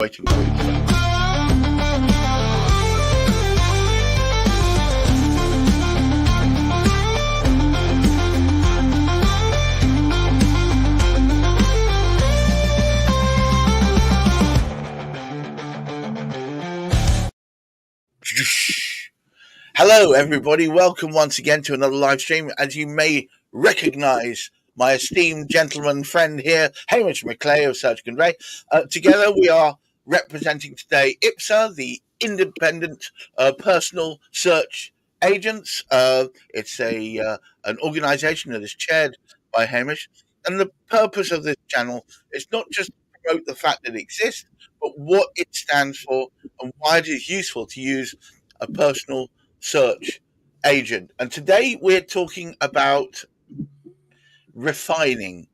Waiting for you. Hello everybody, welcome once again to another live stream. As you may recognise, my esteemed gentleman friend here, Hamish McLay of Search Convey. Together we are representing today IPSA, the Independent Personal Search Agents. It's an organisation that is chaired by Hamish, and the purpose of this channel is not just to promote the fact that it exists, but what it stands for and why it is useful to use a personal search agent. And today we're talking about refining,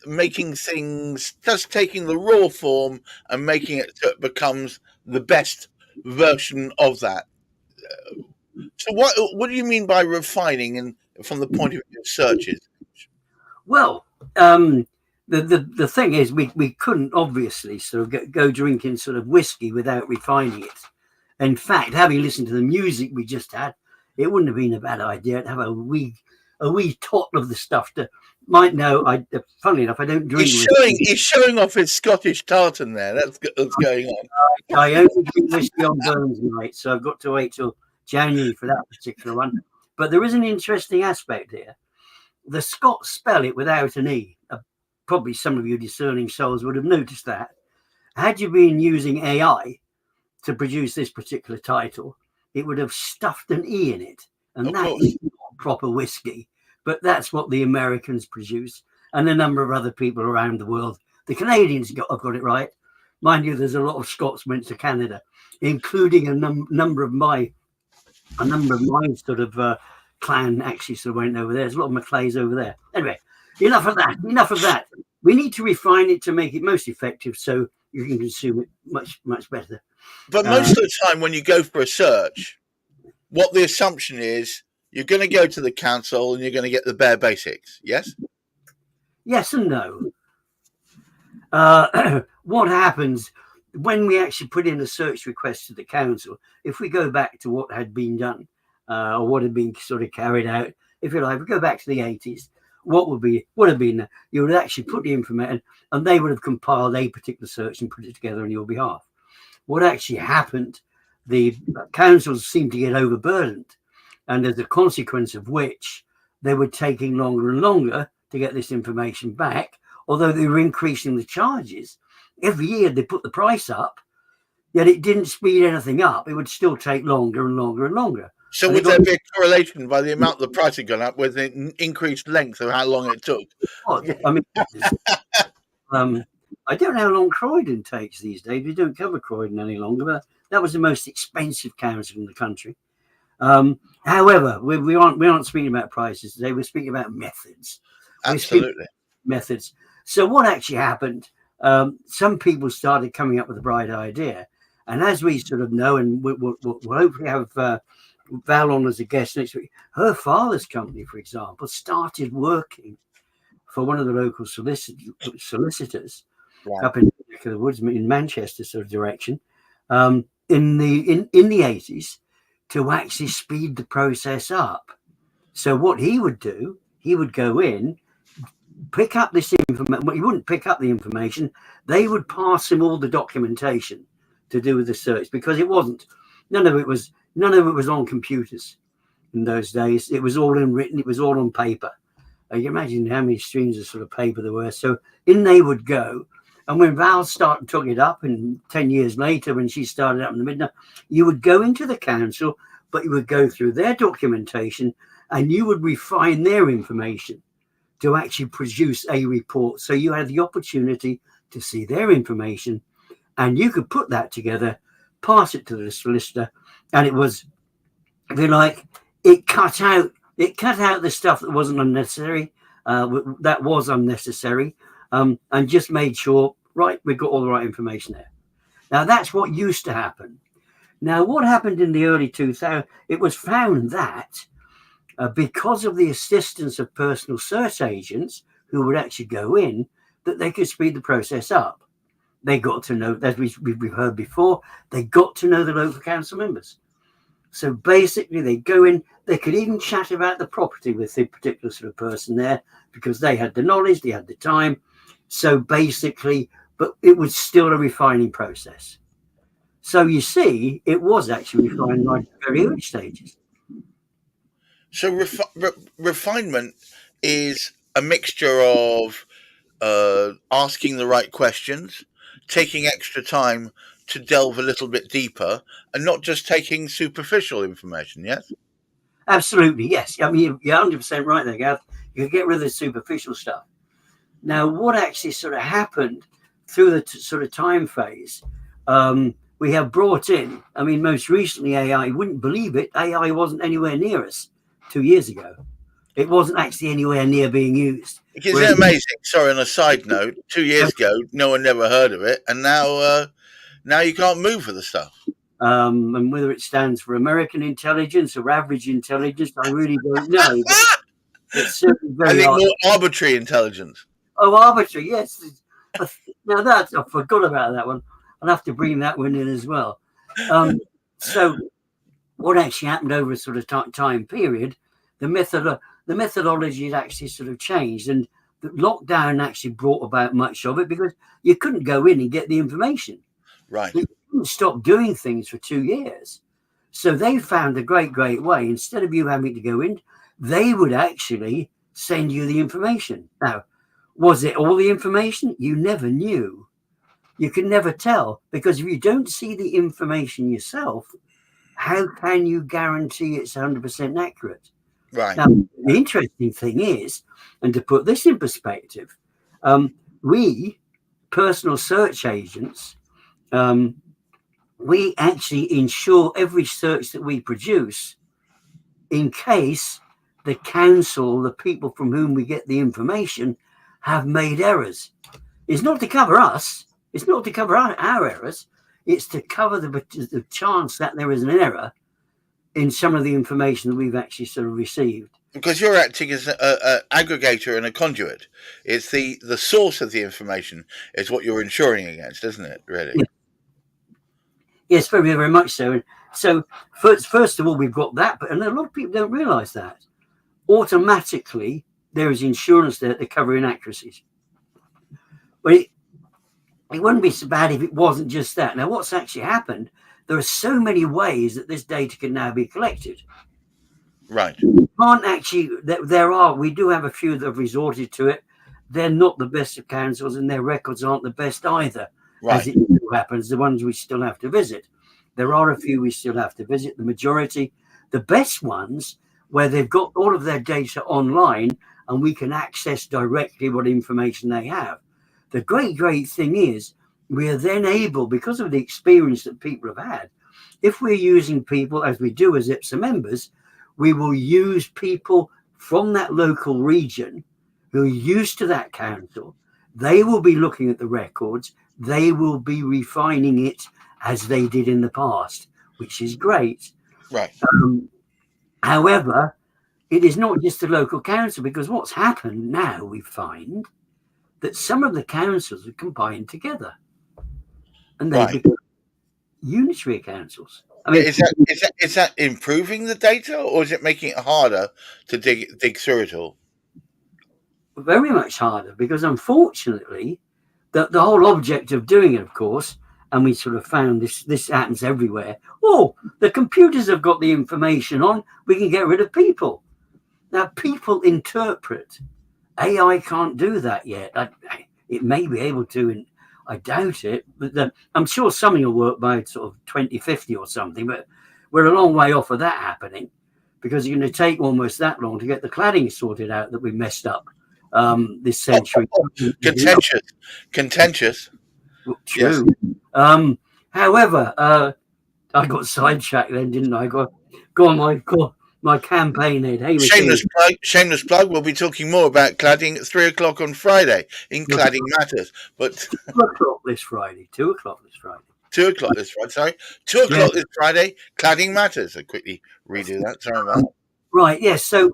making things, just taking the raw form and making it so it becomes the best version of that. So what do you mean by refining, and from the point of view of searches? Well, the thing is, we couldn't obviously sort of go drinking sort of whiskey without refining it. In fact, having listened to the music we just had, it wouldn't have been a bad idea to have a wee tot of the stuff to might know. Funnily enough, I don't drink. He's showing off his Scottish tartan there. That's going on. I only drink whiskey on Burns night, so I've got to wait till January for that particular one. But there is an interesting aspect here. The Scots spell it without an E. Probably some of you discerning souls would have noticed that. Had you been using AI to produce this particular title, it would have stuffed an E in it. And that is not proper whiskey. But that's what the Americans produce, and a number of other people around the world. The Canadians have got it right. Mind you, there's a lot of Scots went to Canada, including a number of my sort of clan actually sort of went over there. There's a lot of McLays over there. Anyway, enough of that. We need to refine it to make it most effective so you can consume it much, much better. But most of the time when you go for a search, what the assumption is, you're going to go to the council and you're going to get the bare basics, yes? Yes and no. What happens when we actually put in a search request to the council, if we go back to what had been done or what had been sort of carried out, if you like, we go back to the 80s, what would have been, you would actually put the information and they would have compiled a particular search and put it together on your behalf. What actually happened, the councils seemed to get overburdened, and as a consequence of which they were taking longer and longer to get this information back, although they were increasing the charges. Every year they put the price up, yet it didn't speed anything up. It would still take longer and longer and longer. So would there be a correlation by the amount the price had gone up with the increased length of how long it took? I mean, I don't know how long Croydon takes these days. We don't cover Croydon any longer, but that was the most expensive council in the country. However, we aren't speaking about prices today. We're speaking about methods. Absolutely. Methods. So what actually happened, some people started coming up with a bright idea. And as we sort of know, and we'll hopefully have Val on as a guest next week, her father's company, for example, started working for one of the local solicitors up in the woods in Manchester sort of direction in the 80s to actually speed the process up. So what he would do, he would go in, pick up this information. Well, he wouldn't pick up the information. They would pass him all the documentation to do with the search, because none of it was on computers in those days. It was all in written. It was all on paper. You can imagine how many streams of sort of paper there were. So in they would go. And when Val took it up, and 10 years later, when she started up in the midnight, you would go into the council, but you would go through their documentation and you would refine their information to actually produce a report. So you had the opportunity to see their information and you could put that together, pass it to the solicitor. And it was, if you like, it cut out the stuff that wasn't unnecessary, that was unnecessary, and just made sure, right, we've got all the right information there. Now, that's what used to happen. Now, what happened in the early 2000s, it was found that because of the assistance of personal search agents who would actually go in, that they could speed the process up. They got to know, as we've heard before, they got to know the local council members. So basically, they go in, they could even chat about the property with the particular sort of person there because they had the knowledge, they had the time. So basically, but it was still a refining process. So you see, it was actually refined right at the very early stages. So refinement is a mixture of asking the right questions, taking extra time to delve a little bit deeper, and not just taking superficial information. Yes, Absolutely, yes. I mean, you're 100% right there, Gareth. You can get rid of the superficial stuff. Now, what actually sort of happened through the sort of time phase, we have brought in, I mean, most recently AI, you wouldn't believe it, AI wasn't anywhere near us 2 years ago. It wasn't actually anywhere near being used. isn't it amazing? Sorry, on a side note, 2 years ago, no one never heard of it, and now you can't move for the stuff. And whether it stands for American intelligence or average intelligence, I really don't know. But it's certainly very more arbitrary intelligence. Oh, arbitrary, yes. Now that I forgot about that one. I'll have to bring that one in as well. So, what actually happened over a sort of time period? The methodology had actually sort of changed, and the lockdown actually brought about much of it because you couldn't go in and get the information. Right. You couldn't stop doing things for 2 years. So they found a great way. Instead of you having to go in, they would actually send you the information. Now, was it all the information? You never knew. You can never tell, because if you don't see the information yourself, how can you guarantee it's 100% accurate? Right. Now, the interesting thing is, and to put this in perspective, we, personal search agents, we actually ensure every search that we produce in case the council, the people from whom we get the information, have made errors. It's not to cover us. It's not to cover our errors. It's to cover the chance that there is an error in some of the information that we've actually sort of received. Because you're acting as an aggregator and a conduit. It's the source of the information is what you're insuring against, isn't it, really? Yeah. Yes, very, very much so. And so first of all, we've got that, but a lot of people don't realise that. Automatically, there is insurance there to cover inaccuracies. But it wouldn't be so bad if it wasn't just that. Now, what's actually happened, there are so many ways that this data can now be collected. Right. Can't actually, we do have a few that have resorted to it. They're not the best of councils, and their records aren't the best either. Right. As it happens, the ones we still have to visit. There are a few we still have to visit. The majority, the best ones, where they've got all of their data online and we can access directly what information they have. The great thing is we are then able, because of the experience that people have had, if we're using people, as we do as IPSA members, we will use people from that local region who are used to that council. They will be looking at the records. They will be refining it as they did in the past, which is great. Right. However, it is not just the local council, because what's happened now, we find that some of the councils are combined together and they become unitary councils. I mean, is that improving the data, or is it making it harder to dig through it all? Very much harder, because unfortunately, the whole object of doing it, of course, and we sort of found this happens everywhere. Oh, the computers have got the information on, we can get rid of people. Now, people interpret. AI can't do that yet. It may be able to, and I doubt it, but I'm sure something will work by sort of 2050 or something, but we're a long way off of that happening, because it's going to take almost that long to get the cladding sorted out that we messed up this century. Contentious. True. Yes. However, I got sidetracked then, didn't I? Go on, my campaign head. Hey, shameless plug. We'll be talking more about cladding at 3:00 on Friday in Cladding Matters. But 2:00 this Friday. 2:00 this Friday. 2:00 this Friday. Sorry, 2:00 this Friday. Cladding Matters. I quickly redo that. Sorry about that. Right. Yes. So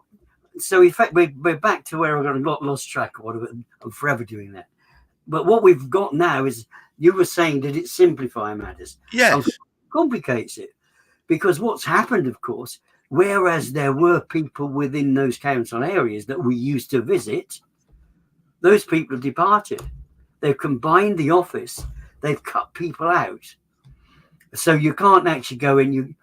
in fact, we're back to where I got lost track of what. I'm forever doing that. But what we've got now is, you were saying, did it simplify matters? Yes. Complicates it. Because what's happened, of course, whereas there were people within those council areas that we used to visit, those people have departed. They've combined the office. They've cut people out. So you can't actually go in.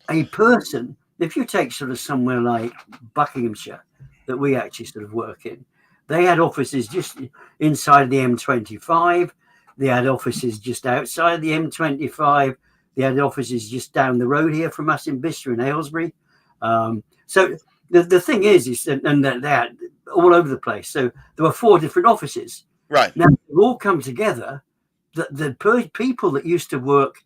A person, if you take sort of somewhere like Buckinghamshire that we actually sort of work in, they had offices just inside the M25. They had offices just outside the M25. They had offices just down the road here from us in Bicester and Aylesbury. So the thing is and they're all over the place. So there were 4 different offices. Right. Now they've all come together. The people that used to work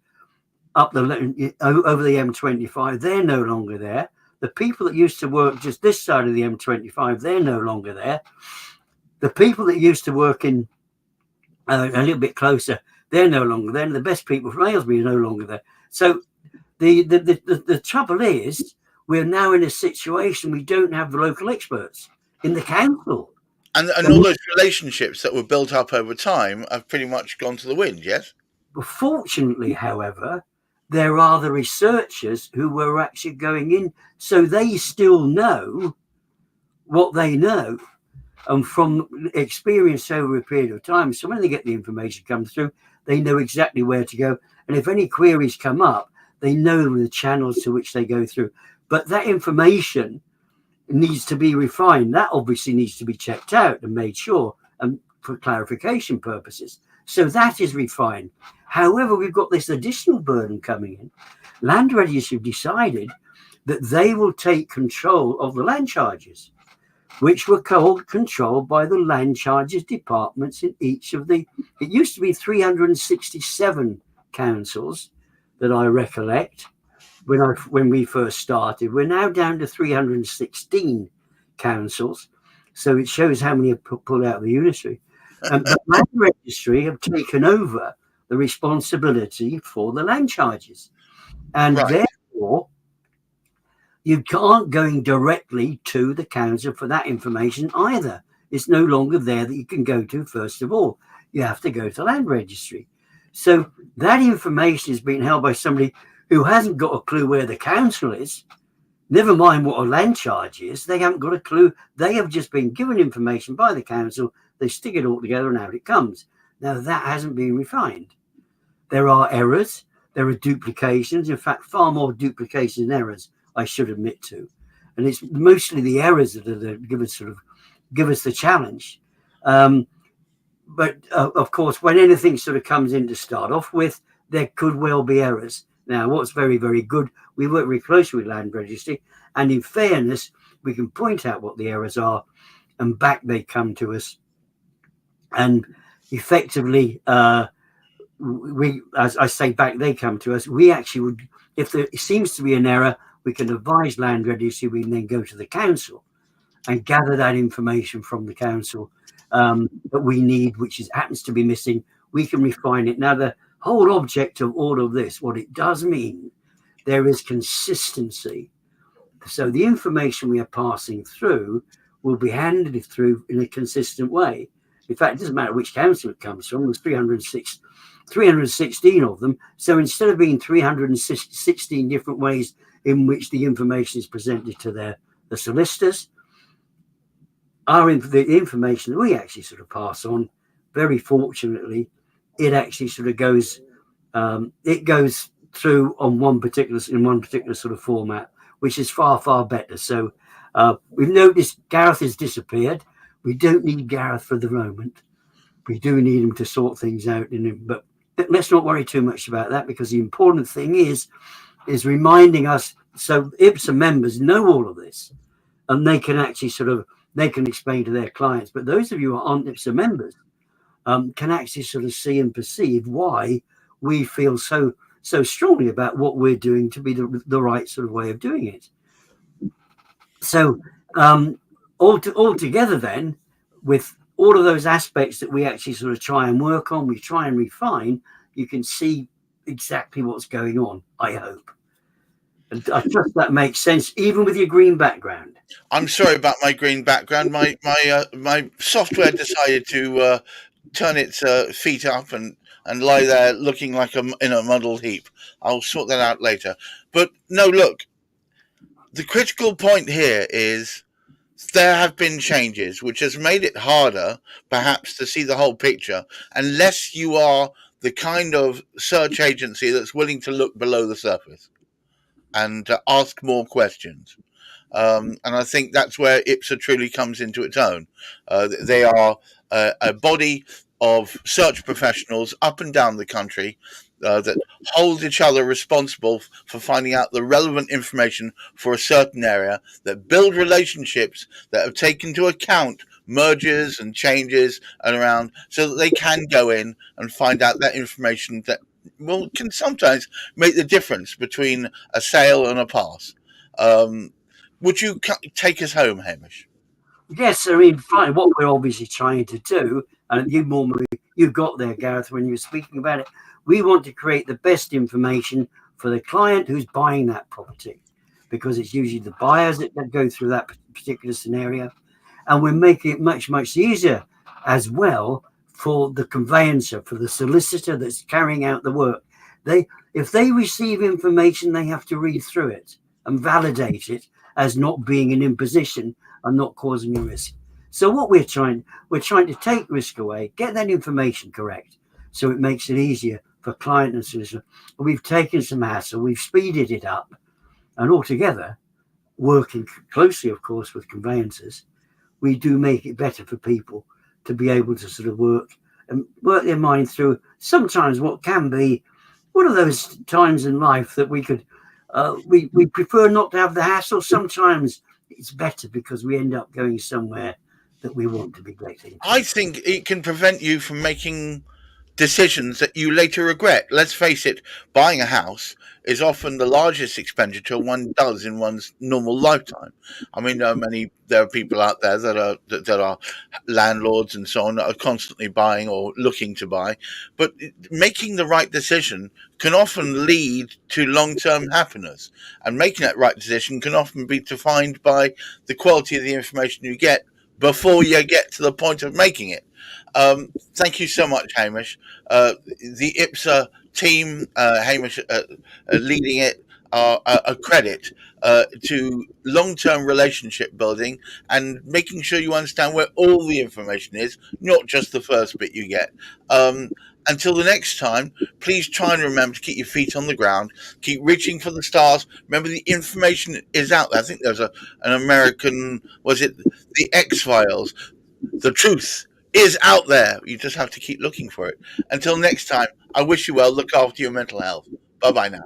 up over the M25, they're no longer there. The people that used to work just this side of the M25, they're no longer there. The people that used to work in a little bit closer, they're no longer there. And the best people from Aylesbury are no longer there. So the trouble is, we're now in a situation we don't have the local experts in the council. And all those relationships that were built up over time have pretty much gone to the wind, yes? Fortunately, however, there are the researchers who were actually going in, so they still know what they know. And from experience over a period of time, so when they get the information come through, they know exactly where to go. And if any queries come up, they know the channels to which they go through. But that information needs to be refined. That obviously needs to be checked out and made sure, and for clarification purposes. So that is refined. However, we've got this additional burden coming in. Land Registry have decided that they will take control of the land charges, which were controlled by the land charges departments in each of the, it used to be 367 councils that I recollect when we first started. We're now down to 316 councils. So it shows how many have pulled out of the unitary. The Land Registry have taken over the responsibility for the land charges. And therefore, you can't go directly to the council for that information either. It's no longer there that you can go to, first of all. You have to go to Land Registry. So that information is being held by somebody who hasn't got a clue where the council is. Never mind what a land charge is. They haven't got a clue. They have just been given information by the council. They stick it all together and out it comes. Now, that hasn't been refined. There are errors. There are duplications. In fact, far more duplications than errors, I should admit to. And it's mostly the errors that give us the challenge. But of course, when anything sort of comes in to start off with, there could well be errors. Now, what's very, very good, we work very closely with Land Registry, and in fairness, we can point out what the errors are, and back they come to us. And effectively, we, as I say, back they come to us. We actually would, if there seems to be an error, we can advise Land Registry. We can then go to the council and gather that information from the council that we need, which happens to be missing. We can refine it. Now, the whole object of all of this, what it does mean, there is consistency. So the information we are passing through will be handed through in a consistent way. In fact, it doesn't matter which council it comes from. There's 316 of them. So instead of being 316 different ways in which the information is presented to the solicitors, the information that we actually sort of pass on, very fortunately, it actually sort of goes, it goes through in one particular sort of format, which is far, far better. So we've noticed Gareth has disappeared. We don't need Gareth for the moment. We do need him to sort things out. But let's not worry too much about that, because the important thing is reminding us, so IPSA members know all of this, and they can actually they can explain to their clients. But those of you who aren't IPSA members can actually sort of see and perceive why we feel so strongly about what we're doing to be the right sort of way of doing it. So altogether then, with all of those aspects that we actually sort of try and work on, we try and refine, you can see exactly what's going on, I hope. And I trust that makes sense, even with your green background. I'm sorry about my green background. My software decided to turn its feet up and lie there looking like in a muddled heap. I'll sort that out later. But no, look, the critical point here is there have been changes which has made it harder perhaps to see the whole picture unless you are the kind of search agency that's willing to look below the surface and ask more questions. And I think that's where IPSA truly comes into its own. They are a body of search professionals up and down the country that hold each other responsible for finding out the relevant information for a certain area, that build relationships that have taken into account mergers and changes and around, so that they can go in and find out that information that can sometimes make the difference between a sale and a pass. Would you take us home, Hamish? Yes, I mean, fine. What we're obviously trying to do, and you got there, Gareth, when you were speaking about it. We want to create the best information for the client who's buying that property, because it's usually the buyers that go through that particular scenario, and we're making it much, much easier as well for the conveyancer, for the solicitor that's carrying out the work. If they receive information, they have to read through it and validate it as not being an imposition and not causing a risk. So what we're trying to take risk away, get that information correct, so it makes it easier for client and solicitor. We've taken some hassle, we've speeded it up, and altogether, working closely, of course, with conveyancers, we do make it better for people to be able to sort of work their mind through sometimes what can be one of those times in life that we could we prefer not to have the hassle. Sometimes it's better because we end up going somewhere that we want to be getting. I think it can prevent you from making decisions that you later regret. Let's face it, buying a house is often the largest expenditure one does in one's normal lifetime. I mean, there are people out there that are landlords and so on that are constantly buying or looking to buy, but making the right decision can often lead to long-term happiness, and making that right decision can often be defined by the quality of the information you get before you get to the point of making it. Thank you so much, Hamish. The IPSA team, Hamish leading it, are a credit to long-term relationship building and making sure you understand where all the information is, not just the first bit you get. Until the next time, please try and remember to keep your feet on the ground, keep reaching for the stars. Remember, the information is out there. I think there's an American, was it the X-Files? The truth is out there. You just have to keep looking for it. Until next time, I wish you well. Look after your mental health. Bye-bye now.